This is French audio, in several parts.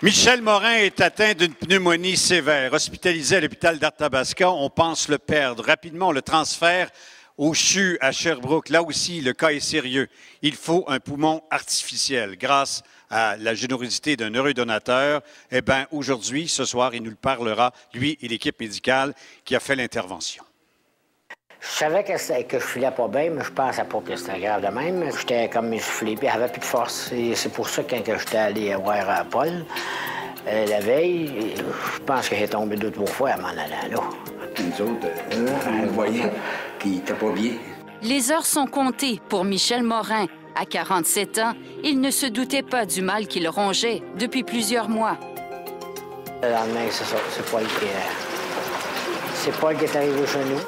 Michel Morin est atteint d'une pneumonie sévère. Hospitalisé à l'hôpital d'Arthabasca, on pense le perdre. Rapidement, on le transfère au CHU à Sherbrooke. Là aussi, le cas est sérieux. Il faut un poumon artificiel. Grâce à la générosité d'un heureux donateur, eh bien, aujourd'hui, ce soir, il nous le parlera, lui et l'équipe médicale qui a fait l'intervention. Je savais que je filais pas bien, mais je pensais pas que c'était grave de même. J'étais comme essoufflé, puis j'avais plus de force. Et c'est pour ça que quand j'étais allé voir Paul, la veille, je pense que j'ai tombé 2 ou 3 fois en m'en allant là. Nous autres, on voyait qu'il était pas bien. Les heures sont comptées pour Michel Morin. À 47 ans, il ne se doutait pas du mal qui le rongeait depuis plusieurs mois. Le lendemain, c'est ça, c'est Paul qui est arrivé chez nous.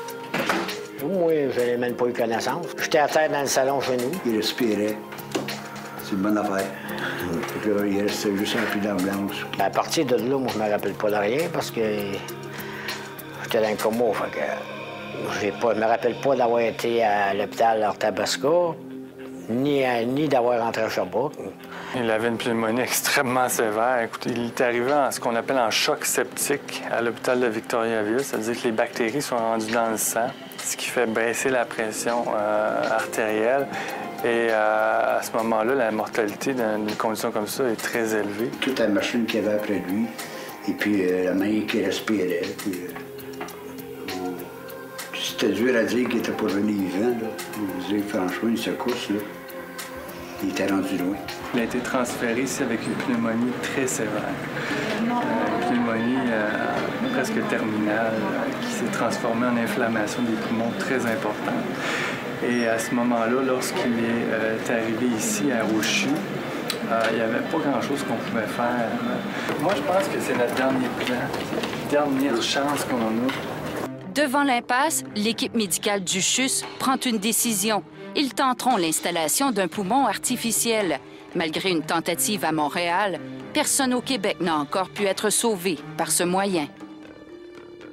Moi, je n'ai même pas eu connaissance. J'étais à terre dans le salon chez nous. Il respirait. C'est une bonne affaire. Il restait juste un peu d'ambulance. À partir de là, moi, je me rappelle pas de rien parce que j'étais dans le coma. Fait que je me rappelle pas d'avoir été à l'hôpital d'Arthabasca, ni d'avoir rentré à Sherbrooke. Il avait une pneumonie extrêmement sévère. Écoutez, il est arrivé en ce qu'on appelle en choc septique à l'hôpital de Victoriaville. Ça veut dire que les bactéries sont rendues dans le sang, ce qui fait baisser la pression artérielle. Et à ce moment-là, la mortalité d'une condition comme ça est très élevée. Toute la machine qu'il y avait après lui, et puis la main qui respirait. C'était dur à dire qu'il était pas revenu vivant. Là. Je veux dire, franchement, une secousse, là. Il était rendu loin. Il a été transféré ici avec une pneumonie très sévère. Une pneumonie presque terminale qui s'est transformée en inflammation des poumons très importante. Et à ce moment-là, lorsqu'il est arrivé ici à Rouchu, il n'y avait pas grand-chose qu'on pouvait faire. Moi, je pense que c'est notre dernier plan, dernière chance qu'on a. Devant l'impasse, l'équipe médicale du CHUS prend une décision. Ils tenteront l'installation d'un poumon artificiel. Malgré une tentative à Montréal, personne au Québec n'a encore pu être sauvé par ce moyen.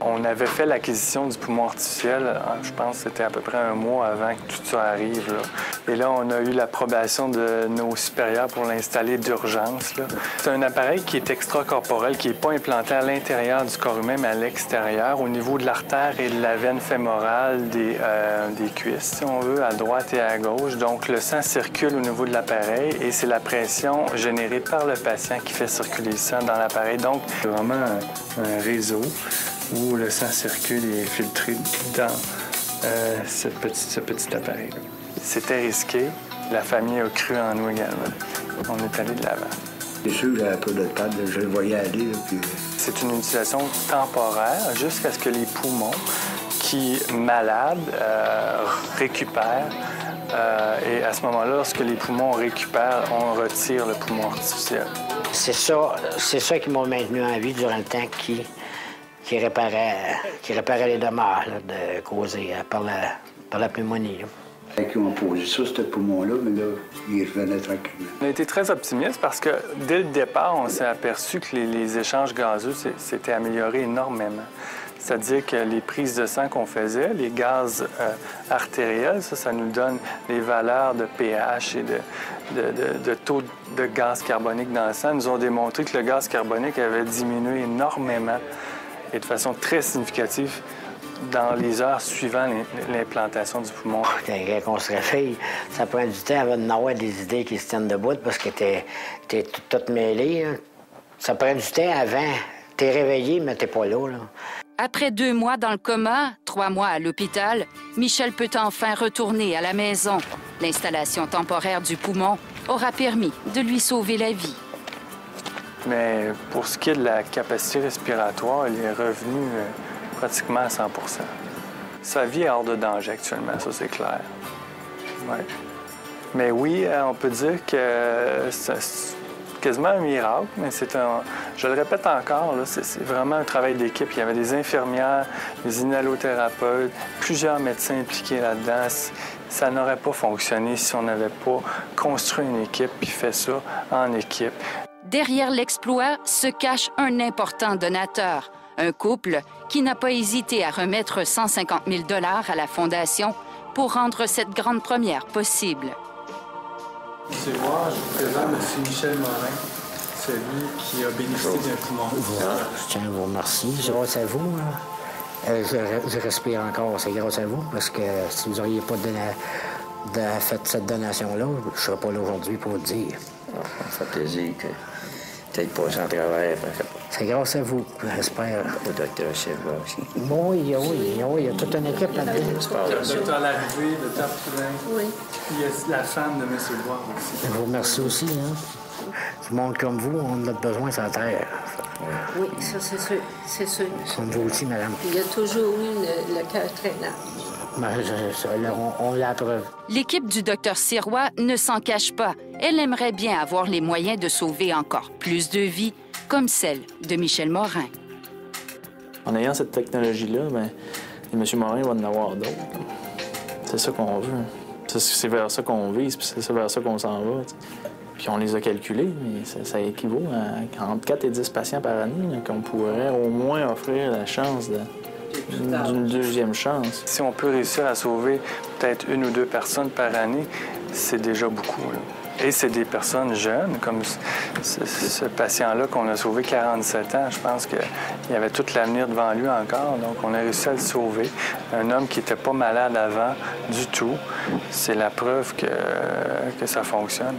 On avait fait l'acquisition du poumon artificiel, je pense que c'était à peu près 1 mois avant que tout ça arrive. Là. Et là, on a eu l'approbation de nos supérieurs pour l'installer d'urgence. C'est un appareil qui est extracorporel, qui n'est pas implanté à l'intérieur du corps humain, mais à l'extérieur, au niveau de l'artère et de la veine fémorale des cuisses, si on veut, à droite et à gauche. Donc, le sang circule au niveau de l'appareil et c'est la pression générée par le patient qui fait circuler le sang dans l'appareil. Donc, c'est vraiment un réseau où le sang circule et est filtré dans ce petit appareil-là. C'était risqué. La famille a cru en nous également. On est allé de l'avant. C'est sûr, j'avais pas de table, je le voyais aller. Là, puis... C'est une utilisation temporaire jusqu'à ce que les poumons qui, malades, récupèrent. Et à ce moment-là, lorsque les poumons récupèrent, on retire le poumon artificiel. C'est ça qui m'a maintenu en vie durant le temps qui réparait les dommages là, causés par la pneumonie. Là. Ils ont posé ça, ce poumon-là, mais là, il revenait tranquillement. On a été très optimiste parce que dès le départ, on s'est aperçu que les échanges gazeux s'étaient améliorés énormément. C'est-à-dire que les prises de sang qu'on faisait, les gaz artériels, ça nous donne les valeurs de pH et de taux de gaz carbonique dans le sang. Ils nous ont démontré que le gaz carbonique avait diminué énormément et de façon très significative dans les heures suivant l'implantation du poumon. Quand on se réveille, ça prend du temps avant d'avoir des idées qui se tiennent debout parce que t'es tout mêlé. Hein. Ça prend du temps avant. T'es réveillé, mais t'es pas là. Après 2 mois dans le coma, 3 mois à l'hôpital, Michel peut enfin retourner à la maison. L'installation temporaire du poumon aura permis de lui sauver la vie. Mais pour ce qui est de la capacité respiratoire, il est revenu pratiquement à 100 %. Sa vie est hors de danger actuellement, ça c'est clair. Ouais. Mais oui, on peut dire que c'est quasiment un miracle, mais je le répète encore, c'est vraiment un travail d'équipe. Il y avait des infirmières, des inhalothérapeutes, plusieurs médecins impliqués là-dedans. Ça n'aurait pas fonctionné si on n'avait pas construit une équipe puis fait ça en équipe. Derrière l'exploit se cache un important donateur, un couple qui n'a pas hésité à remettre 150 000 $ à la Fondation pour rendre cette grande première possible. Monsieur voir, je vous présente M. Michel Morin. celui qui a bénéficié d'un poumon. Je tiens à vous remercier. Grâce à vous, je respire encore. C'est grâce à vous, parce que si vous n'auriez pas fait cette donation-là, je ne serais pas là aujourd'hui pour le dire. Ça fait plaisir que tu aies passé en travers. C'est grâce à vous, j'espère. Le docteur Serrois aussi. Oui, il y a toute une équipe là-dedans. Le docteur Larrivée, le docteur Poulain. Oui. Il y a la femme de M. Loire aussi. Je vous remercie aussi. Du monde comme vous, on a besoin sur la terre. Oui, ça c'est sûr. C'est sûr. Comme vous aussi, madame. Il y a toujours eu le cœur traînant. On l'a preuve. L'équipe du Dr Sirois ne s'en cache pas. Elle aimerait bien avoir les moyens de sauver encore plus de vies, comme celle de Michel Morin. En ayant cette technologie-là, bien, M. Morin va en avoir d'autres. C'est ça qu'on veut. C'est vers ça qu'on vise, puis c'est vers ça qu'on s'en va. T'sais. Puis on les a calculés, mais ça équivaut à entre 4 et 10 patients par année qu'on pourrait au moins offrir la chance d'une deuxième chance. Si on peut réussir à sauver peut-être 1 ou 2 personnes par année, c'est déjà beaucoup. Là. Et c'est des personnes jeunes, comme ce patient-là qu'on a sauvé 47 ans. Je pense qu'il y avait tout l'avenir devant lui encore, donc on a réussi à le sauver. Un homme qui n'était pas malade avant du tout, c'est la preuve que ça fonctionne.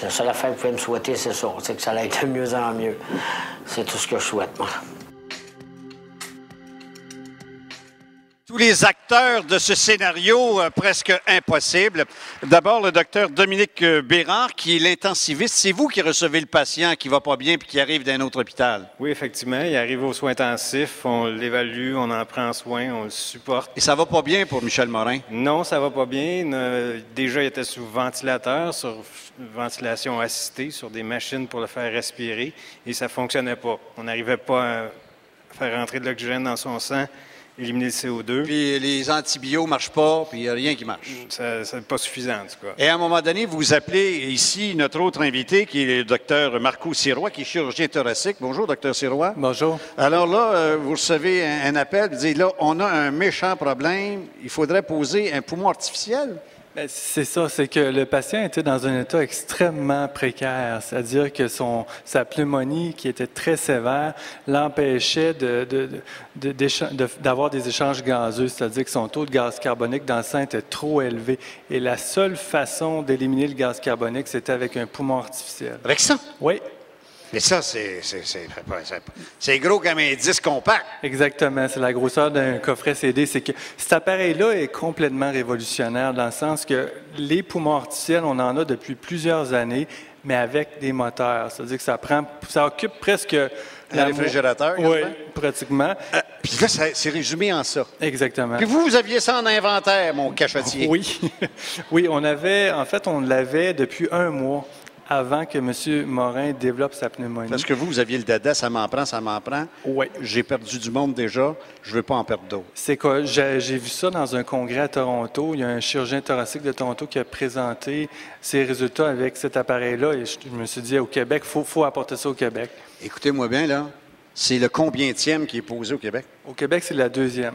La seule affaire que vous pouvez me souhaiter, c'est ça, c'est que ça aille de mieux en mieux. C'est tout ce que je souhaite, moi. Tous les acteurs de ce scénario presque impossible. D'abord, le docteur Dominique Bérard, qui est l'intensiviste. C'est vous qui recevez le patient qui va pas bien puis qui arrive d'un autre hôpital. Oui, effectivement. Il arrive aux soins intensifs, on l'évalue, on en prend soin, on le supporte. Et ça va pas bien pour Michel Morin? Non, ça va pas bien. Déjà, il était sous ventilateur, sur ventilation assistée, sur des machines pour le faire respirer, et ça fonctionnait pas. On n'arrivait pas à faire rentrer de l'oxygène dans son sang, éliminer le CO2. Puis les antibiotiques ne marchent pas, puis il n'y a rien qui marche. C'est pas suffisant, en tout cas. Et à un moment donné, vous appelez ici notre autre invité, qui est le docteur Marco Sirois, qui est chirurgien thoracique. Bonjour, docteur Sirois. Bonjour. Alors là, vous recevez un appel, vous dites, là, on a un méchant problème, il faudrait poser un poumon artificiel. C'est ça, c'est que le patient était dans un état extrêmement précaire, c'est-à-dire que sa pneumonie, qui était très sévère, l'empêchait d'avoir des échanges gazeux, c'est-à-dire que son taux de gaz carbonique dans le sang était trop élevé. Et la seule façon d'éliminer le gaz carbonique, c'était avec un poumon artificiel. Avec ça? Oui. Mais ça, c'est gros comme un disque compact. Exactement. C'est la grosseur d'un coffret CD. C'est que cet appareil-là est complètement révolutionnaire dans le sens que les poumons artificiels, on en a depuis plusieurs années, mais avec des moteurs. C'est-à-dire que ça occupe presque... Un réfrigérateur? Oui, pratiquement. Puis là, c'est résumé en ça. Exactement. Puis vous aviez ça en inventaire, mon cachotier. Oui. Oui, on l'avait depuis 1 mois. Avant que M. Morin développe sa pneumonie. Parce que vous aviez le dada, ça m'en prend. Oui. J'ai perdu du monde déjà, je ne veux pas en perdre d'autres. C'est quoi? J'ai vu ça dans un congrès à Toronto. Il y a un chirurgien thoracique de Toronto qui a présenté ses résultats avec cet appareil-là. Et je me suis dit, au Québec, il faut apporter ça au Québec. Écoutez-moi bien, là. C'est le combienième qui est posé au Québec? Au Québec, c'est la 2e.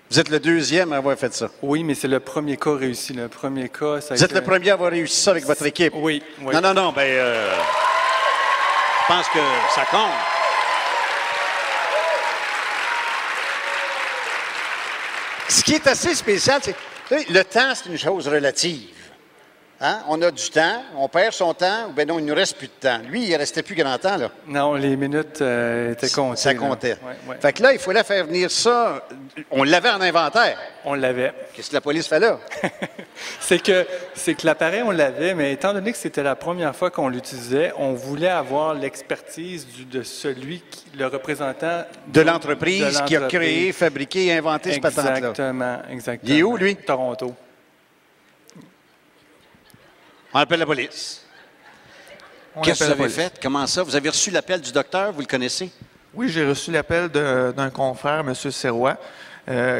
Vous êtes le 2e à avoir fait ça? Oui, mais c'est le premier cas réussi. Le premier cas, ça a Vous êtes le premier à avoir réussi ça avec votre équipe? Oui. Non, je pense que ça compte. Ce qui est assez spécial, c'est que le temps, c'est une chose relative. Hein? On a du temps, on perd son temps, ou bien non, il ne nous reste plus de temps. Lui, il ne restait plus grand temps, là. Non, les minutes étaient comptées. Ça comptait. Ouais. Fait que là, il fallait faire venir ça. On l'avait en inventaire. On l'avait. Qu'est-ce que la police fait là? C'est que l'appareil, on l'avait, mais étant donné que c'était la première fois qu'on l'utilisait, on voulait avoir l'expertise de celui, le représentant de l'entreprise qui a créé, fabriqué et inventé ce patente-là. Exactement. Il est où, lui? Toronto. On appelle la police. Qu'est-ce que vous avez fait? Comment ça? Vous avez reçu l'appel du docteur? Vous le connaissez? Oui, j'ai reçu l'appel d'un confrère, M. Serrois,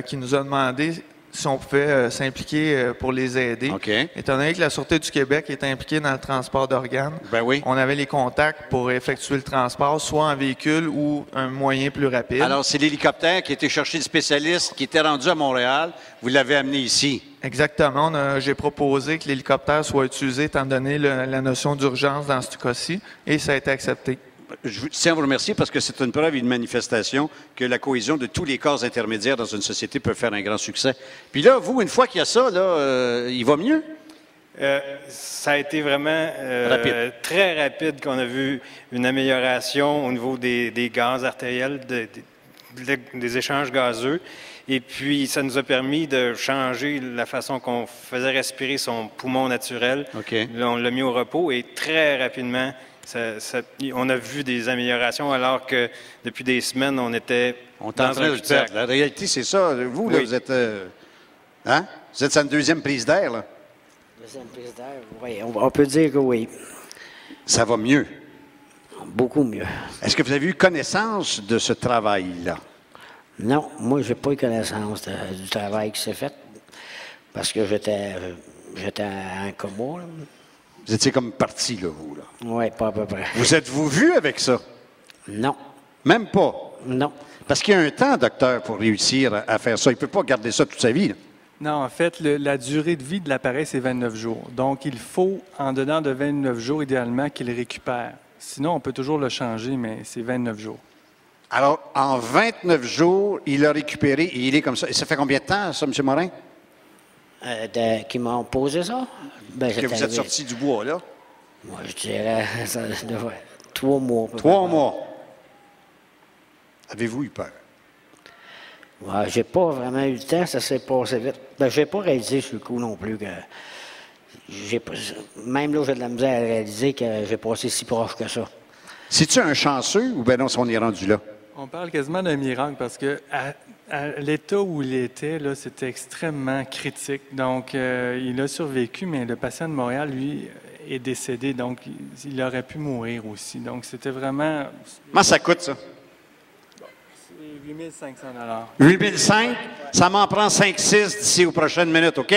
qui nous a demandé si on pouvait s'impliquer pour les aider. OK. Étant donné que la Sûreté du Québec est impliquée dans le transport d'organes, Ben oui. on avait les contacts pour effectuer le transport, soit en véhicule ou un moyen plus rapide. Alors, c'est l'hélicoptère qui a été chercher le spécialiste, qui était rendu à Montréal. Vous l'avez amené ici. Exactement. J'ai proposé que l'hélicoptère soit utilisé étant donné la notion d'urgence dans ce cas-ci, et ça a été accepté. Je tiens à vous remercier parce que c'est une preuve et une manifestation que la cohésion de tous les corps intermédiaires dans une société peut faire un grand succès. Puis là, vous, une fois qu'il y a ça, là, il va mieux? Ça a été vraiment très rapide qu'on a vu une amélioration au niveau des gaz artériels, des échanges gazeux. Et puis, ça nous a permis de changer la façon qu'on faisait respirer son poumon naturel. Okay. Là, on l'a mis au repos et très rapidement, on a vu des améliorations alors que depuis des semaines, on était dans un cul-de-sac. La réalité, c'est ça. Vous, là, Oui. vous êtes... hein? Vous êtes sur une deuxième prise d'air, là? Deuxième prise d'air, oui, on peut dire que oui. Ça va mieux. Beaucoup mieux. Est-ce que vous avez eu connaissance de ce travail-là? Non, moi, j'ai pas eu connaissance du travail qui s'est fait parce que j'étais en coma. Vous étiez comme parti, là, vous, là. Oui, pas à peu près. Vous êtes-vous vu avec ça? Non. Même pas? Non. Parce qu'il y a un temps, docteur, pour réussir à faire ça. Il ne peut pas garder ça toute sa vie, là. Non, en fait, la durée de vie de l'appareil, c'est 29 jours. Donc, il faut, en dedans de 29 jours, idéalement, qu'il récupère. Sinon, on peut toujours le changer, mais c'est 29 jours. Alors, en 29 jours, il a récupéré et il est comme ça. Et ça fait combien de temps, ça, M. Morin? Qui m'ont posé ça? Ben, Que vous êtes sorti du bois, là? Moi, je dirais ça devrait 3 mois. 3 mois. Avez-vous eu peur? Ouais, j'ai pas vraiment eu le temps, ça s'est passé vite. Ben, j'ai pas réalisé sur le coup non plus que... Même là, j'ai de la misère à réaliser que j'ai passé si proche que ça. C'est-tu un chanceux ou bien non, si on est rendu là? On parle quasiment d'un miracle parce que à l'état où il était, là, c'était extrêmement critique. Donc, il a survécu, mais le patient de Montréal, lui, est décédé. Donc, il aurait pu mourir aussi. Donc, c'était vraiment... Comment ça coûte, ça? C'est 8 500 8 500, ça m'en prend 5-6 d'ici aux prochaines minutes, OK?